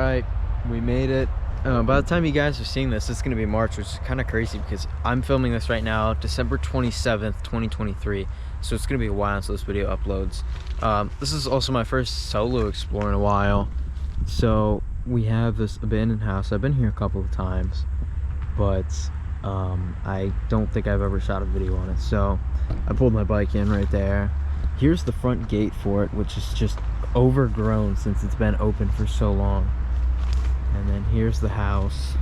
Alright, we made it. By the time you guys are seeing this, it's going to be March, which is kind of crazy because I'm filming this right now, December 27th, 2023. So it's going to be a while until this video uploads. This is also my first solo explore in a while. So we have this abandoned house. I've been here a couple of times, but I don't think I've ever shot a video on it. So I pulled my bike in right there. Here's the front gate for it, which is just overgrown since it's been open for so long. And then here's the house.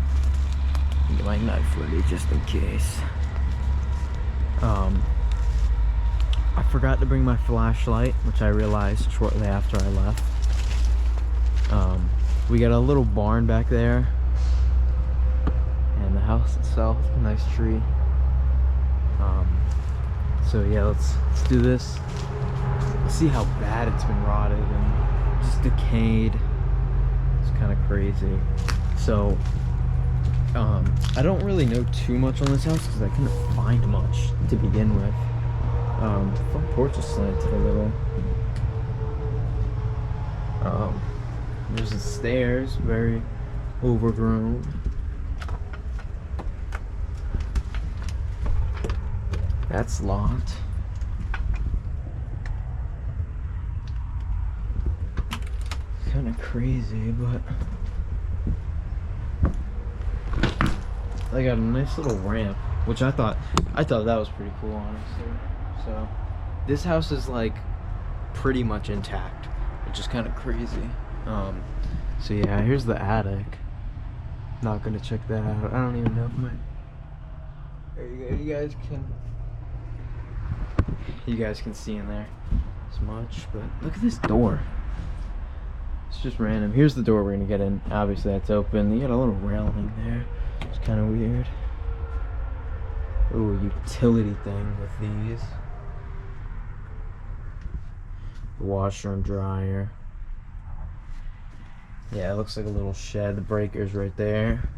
Get my knife ready just in case. I forgot to bring my flashlight, which I realized shortly after I left. We got a little barn back there, and the house itself, nice tree. So yeah, let's do this. Let's see how bad it's been rotted and just decayed. It's kind of crazy. So I don't really know too much on this house because I couldn't find much to begin with. Front porch is slanted a little. There's the stairs, very overgrown. That's locked. Kind of crazy, but they got a nice little ramp, which I thought that was pretty cool, honestly. So this house is like pretty much intact, which is kind of crazy. So yeah, here's the attic. Not gonna check that out. I don't even know if my you guys can see in there as much, but look at this door. It's just random. Here's the door we're gonna get in. Obviously that's open. You got a little railing there. It's kind of weird. Ooh, utility thing with these. The washer and dryer. Yeah, it looks like a little shed. The breaker's right there.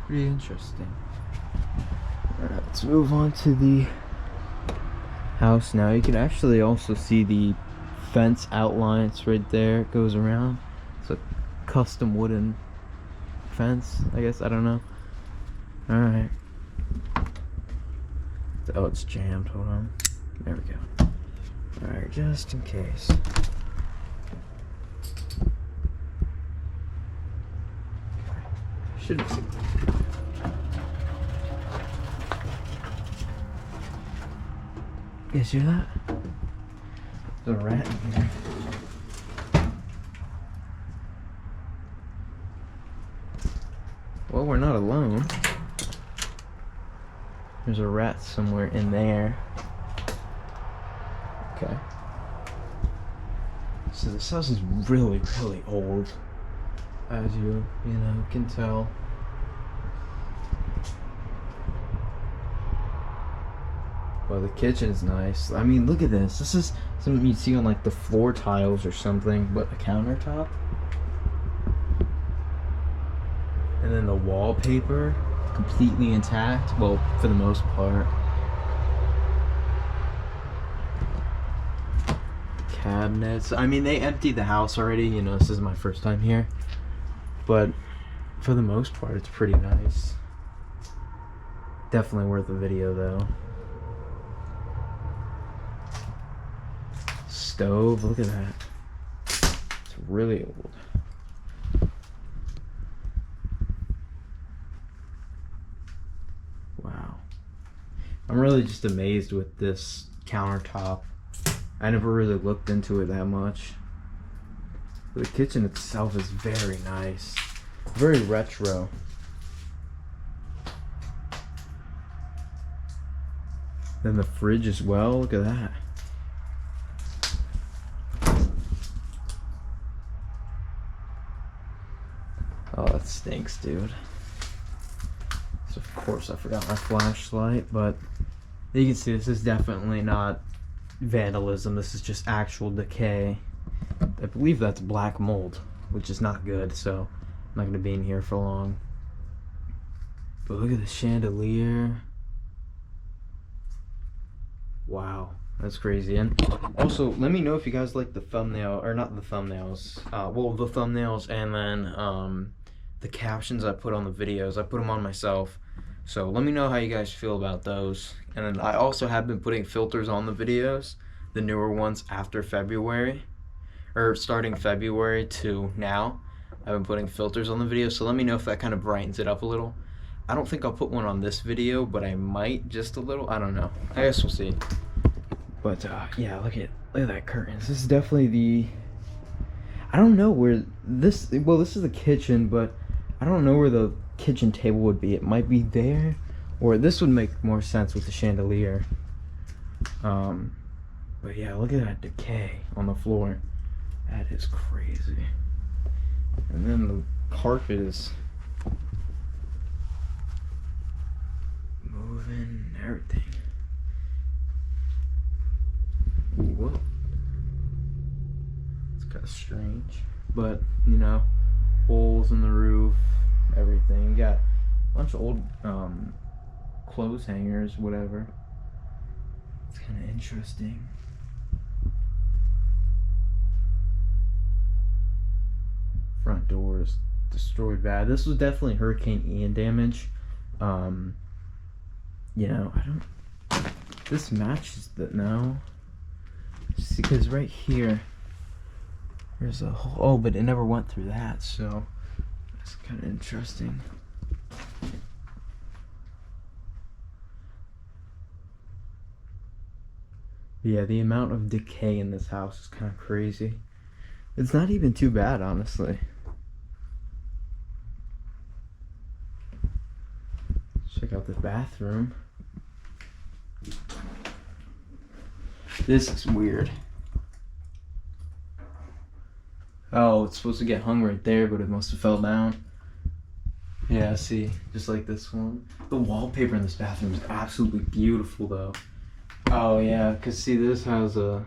Pretty interesting. Alright, let's move on to the house now. You can actually also see the fence outlines right there. It goes around. It's a custom wooden fence, I guess. I don't know. Alright. Oh, it's jammed. Hold on. There we go. Alright, just in case. Should be. You guys hear that? There's a rat in here. Well, we're not alone. There's a rat somewhere in there. Okay. So this house is really, really old, as you can tell. Well, the kitchen's nice. I mean, look at this. This is something you'd see on like the floor tiles or something, but a countertop. And then the wallpaper, completely intact. Well, for the most part. Cabinets. I mean, they emptied the house already. This is my first time here. But for the most part, it's pretty nice. Definitely worth a video, though. Stove, look at that. It's really old. Wow. I'm really just amazed with this countertop. I never really looked into it that much. The kitchen itself is very nice. Very retro. Then the fridge as well, look at that. Oh, that stinks, dude. So of course I forgot my flashlight, but you can see this is definitely not vandalism. This is just actual decay. I believe that's black mold, which is not good, so I'm not going to be in here for long. But look at the chandelier. Wow. That's crazy. And also, let me know if you guys like the thumbnail, or not the thumbnails, well, the thumbnails, and then the captions I put on the videos. I put them on myself. So let me know how you guys feel about those. And then I also have been putting filters on the videos, the newer ones after February, or starting February to now. I've been putting filters on the video, so let me know if that kind of brightens it up a little. I don't think I'll put one on this video, but I might just a little. I don't know. I guess we'll see. But yeah, look at that curtains. This is definitely the, I don't know where this, well, this is the kitchen, but I don't know where the kitchen table would be. It might be there, or this would make more sense with the chandelier. But yeah, look at that decay on the floor. That is crazy. And then the carpet is moving and everything. Whoa. It's kind of strange, but you know, holes in the roof, everything. You got a bunch of old clothes hangers, whatever. It's kind of interesting. Front doors destroyed bad. This was definitely Hurricane Ian damage. You know, this matches that now. See, because right here, there's a hole. Oh, but it never went through that, so that's kind of interesting. Yeah, the amount of decay in this house is kind of crazy. It's not even too bad, honestly. Check out the bathroom. This is weird. Oh, it's supposed to get hung right there, but it must have fell down. Yeah, see, just like this one. The wallpaper in this bathroom is absolutely beautiful, though. Oh, yeah, because see, this has a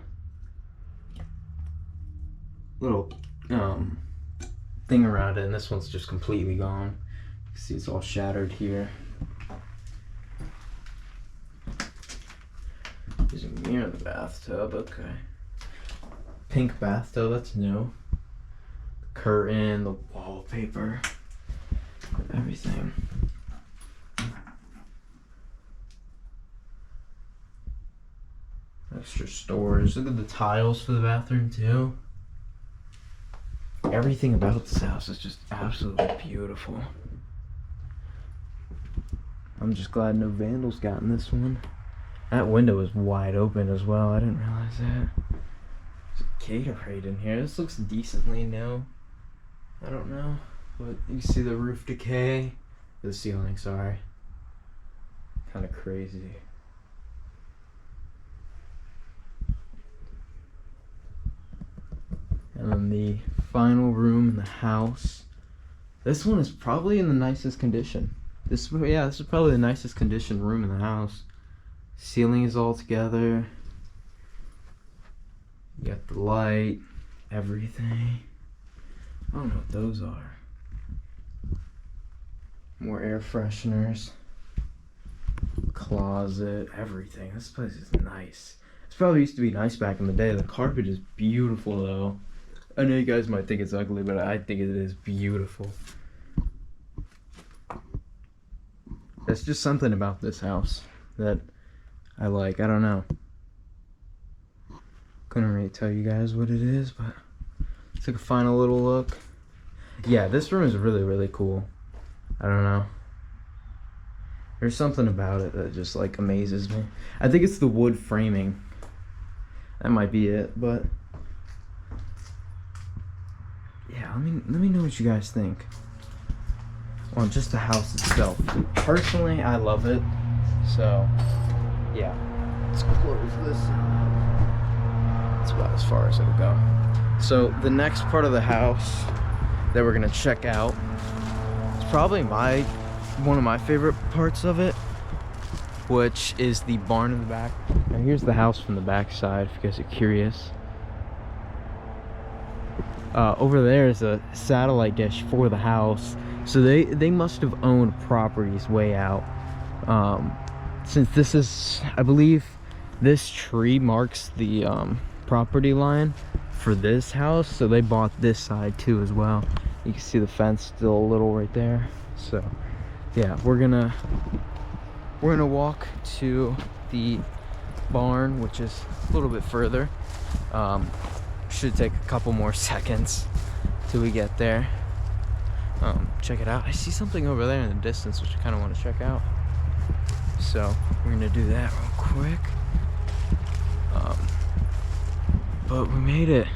little thing around it, and this one's just completely gone. You see, it's all shattered here. There's a mirror in the bathtub, okay. Pink bathtub, that's new. The curtain, the wallpaper, everything. Extra storage. Look at the tiles for the bathroom, too. Everything about this house is just absolutely beautiful. I'm just glad no vandals got in this one. That window is wide open as well. I didn't realize that. There's a Gatorade in here. This looks decently new. I don't know. But you see the roof decay. The ceiling, sorry. Kind of crazy. And then the final room in the house. This one is probably in the nicest condition. This is probably the nicest condition room in the house. Ceiling is all together. You got the light, everything. I don't know what those are. More air fresheners. Closet, everything. This place is nice. This probably used to be nice back in the day. The carpet is beautiful, though. I know you guys might think it's ugly, but I think it is beautiful. There's just something about this house that I like. I don't know. Couldn't really tell you guys what it is, but let's take a final little look. Yeah, this room is really, really cool. I don't know. There's something about it that just like amazes me. I think it's the wood framing. That might be it, but yeah, let me know what you guys think on just the house itself. Personally, I love it. So yeah, let's close this up. That's about as far as it'll go. So the next part of the house that we're gonna check out is probably one of my favorite parts of it, which is the barn in the back. Now here's the house from the back side, if you guys are curious. Over there is a satellite dish for the house, so they must have owned properties way out. Since this is, I believe, This tree marks the property line for this house, so they bought this side too as well. You can see the fence still a little right there. So yeah, we're gonna walk to the barn, which is a little bit further. Should take a couple more seconds till we get there. Check it out. I see something over there in the distance which I kind of want to check out, so we're gonna do that real quick. But we made it.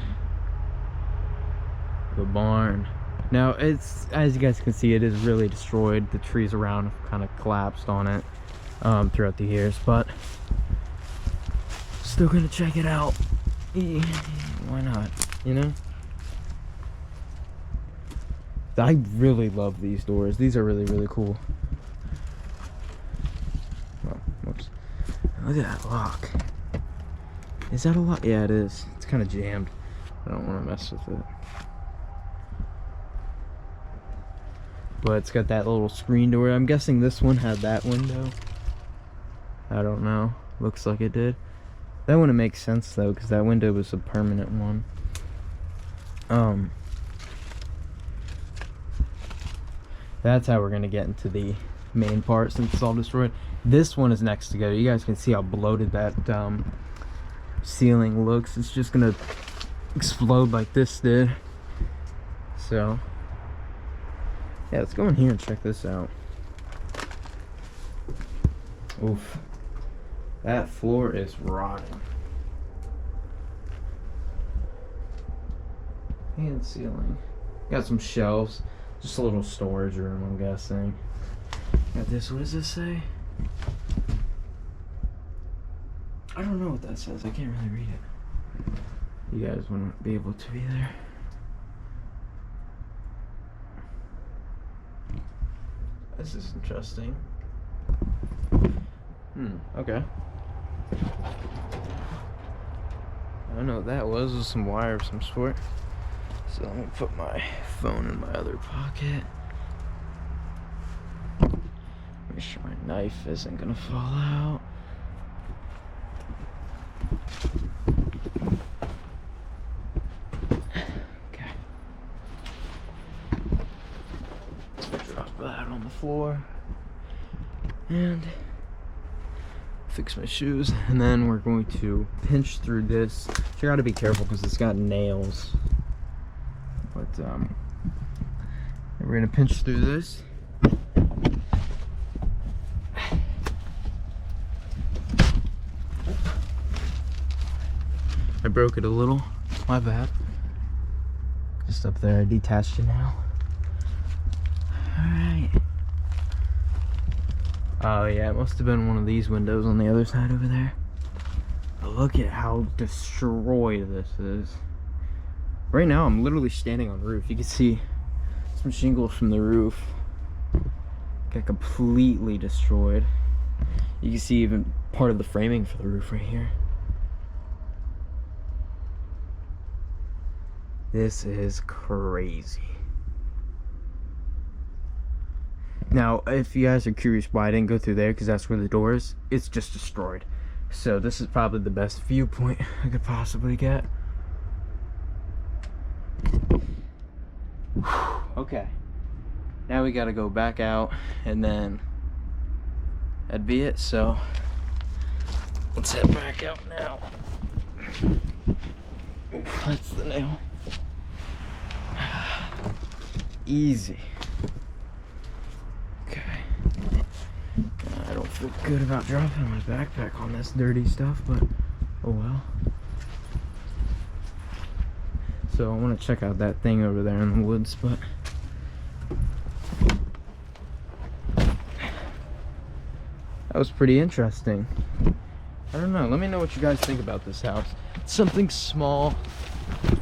The barn. Now it's, as you guys can see, it is really destroyed. The trees around have kind of collapsed on it throughout the years, but still gonna check it out. Why not, you know? I really love these doors. These are really, really cool. Oh, whoops. Look at that lock. Is that a lock? Yeah, it is. It's kind of jammed. I don't want to mess with it. But it's got that little screen door. I'm guessing this one had that window. I don't know. Looks like it did. That wouldn't make sense though, because that window was a permanent one. That's how we're gonna get into the main part since it's all destroyed. This one is next to go. You guys can see how bloated that ceiling looks. It's just gonna explode like this did. So yeah, let's go in here and check this out. Oof. That floor is rotting. And ceiling. Got some shelves. Just a little storage room, I'm guessing. Got this. What does this say? I don't know what that says. I can't really read it. You guys wouldn't be able to either. This is interesting. Okay. I don't know what that was. It was some wire of some sort. So I'm gonna put my phone in my other pocket. Make sure my knife isn't gonna fall out. Okay. Drop that on the floor. And fix my shoes. And then we're going to pinch through this. You gotta be careful because it's got nails. But we're gonna pinch through this. I broke it a little, my bad. Just up there, I detached it now. Alright. Oh yeah, it must have been one of these windows on the other side over there. But look at how destroyed this is. Right now, I'm literally standing on the roof. You can see some shingles from the roof. Got completely destroyed. You can see even part of the framing for the roof right here. This is crazy. Now, if you guys are curious why I didn't go through there, because that's where the door is, it's just destroyed. So this is probably the best viewpoint I could possibly get. Okay, now we gotta go back out and then that'd be it. So let's head back out now. Oof, that's the nail. Easy. Okay, I don't feel good about dropping my backpack on this dirty stuff, but oh well. So I want to check out that thing over there in the woods, but that was pretty interesting. I don't know. Let me know what you guys think about this house. It's something small,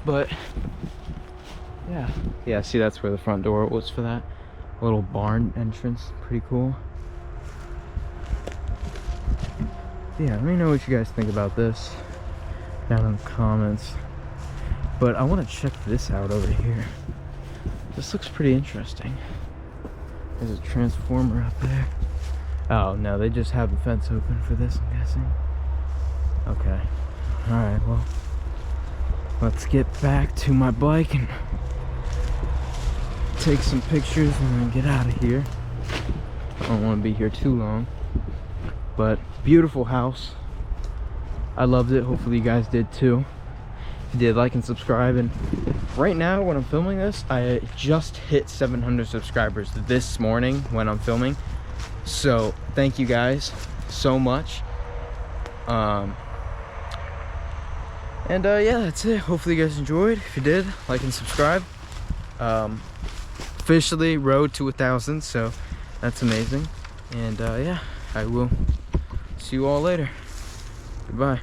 but yeah. Yeah, see, that's where the front door was for that little barn entrance. Pretty cool. Yeah, let me know what you guys think about this down in the comments. But I want to check this out over here. This looks pretty interesting. There's a transformer up there. Oh no, they just have the fence open for this, I'm guessing. Okay. All right. Well, let's get back to my bike and take some pictures and then get out of here. I don't want to be here too long. But beautiful house. I loved it. Hopefully you guys did too. If you did, like and subscribe. And right now when I'm filming this, I just hit 700 subscribers this morning when I'm filming. So thank you guys so much. Yeah, that's it. Hopefully you guys enjoyed. If you did, like and subscribe. Officially road to 1,000, so that's amazing. And yeah, I will see you all later. Goodbye.